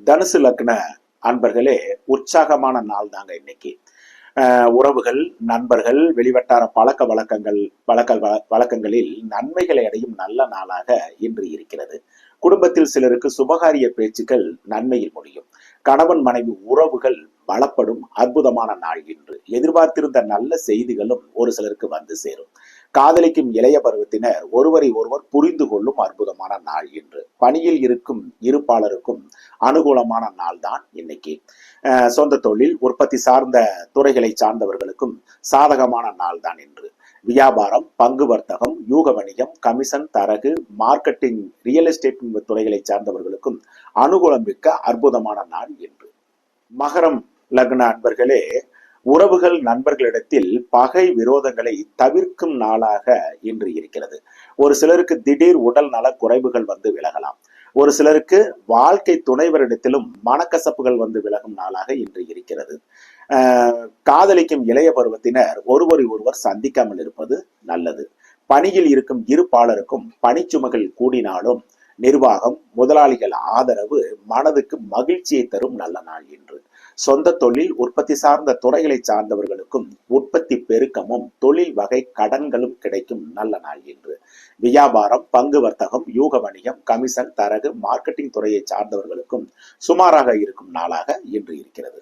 தனுசு லக்ன அன்பர்களே, உற்சாகமான நாள் தாங்க இன்னைக்கு. உறவுகள், நண்பர்கள், வெளிவட்டார வழக்கங்களில் நன்மைகளை அடையும் நல்ல நாளாக இன்று இருக்கிறது. குடும்பத்தில் சிலருக்கு சுபகாரிய பேச்சுக்கள் நன்மையில் முடியும். கணவன் மனைவி உறவுகள் பலப்படும் அற்புதமான நாள் இன்று. எதிர்பார்த்திருந்த நல்ல செய்திகளும் ஒரு சிலருக்கு வந்து சேரும். காதலிக்கும் இளைய பருவத்தினர் ஒருவரை ஒருவர் புரிந்து கொள்ளும் அற்புதமான நாள் இன்று. பணியில் இருக்கும் இருப்பாளருக்கும் அனுகூலமான நாள் தான் இன்னைக்கு. சொந்த தொழில், உற்பத்தி சார்ந்த துறைகளை சார்ந்தவர்களுக்கும் சாதகமான நாள் தான் இன்று. வியாபாரம், பங்கு வர்த்தகம், யூக வணிகம், கமிஷன், தரகு, மார்க்கெட்டிங், ரியல் எஸ்டேட் துறைகளை சார்ந்தவர்களுக்கும் அனுகூலம் மிக்க அற்புதமான நாள் இன்று. மகரம் லக்ன அன்பர்களே, உறவுகள், நண்பர்களிடத்தில் பகை விரோதங்களை தவிர்க்கும் நாளாக இன்று இருக்கிறது. ஒரு சிலருக்கு திடீர் உடல் நல குறைவுகள் வந்து விலகலாம். ஒரு சிலருக்கு வாழ்க்கை துணைவரிடத்திலும் மனக்கசப்புகள் வந்து விலகும் நாளாக இன்று இருக்கிறது. காதலிக்கும் இளைய பருவத்தினர் ஒருவரை ஒருவர் சந்திக்காமல் இருப்பது நல்லது. பணியில் இருக்கும் இருப்பாளருக்கும் பணிச்சுமைகள் கூடினாலும் நிர்வாகம், முதலாளிகள் ஆதரவு மனதுக்கு மகிழ்ச்சியை தரும் நல்ல நாள் இன்று. சொந்த தொழில், உற்பத்தி சார்ந்த துறைகளை சார்ந்தவர்களுக்கும் உற்பத்தி பெருக்கமும் தொழில் வகை கடன்களும் கிடைக்கும் நல்ல நாள் இன்று. வியாபாரம், பங்கு வர்த்தகம், யூக வணிகம், கமிஷன், தரகு, மார்க்கெட்டிங் துறையை சார்ந்தவர்களுக்கும் சுமாராக இருக்கும் நாளாக இன்று இருக்கிறது.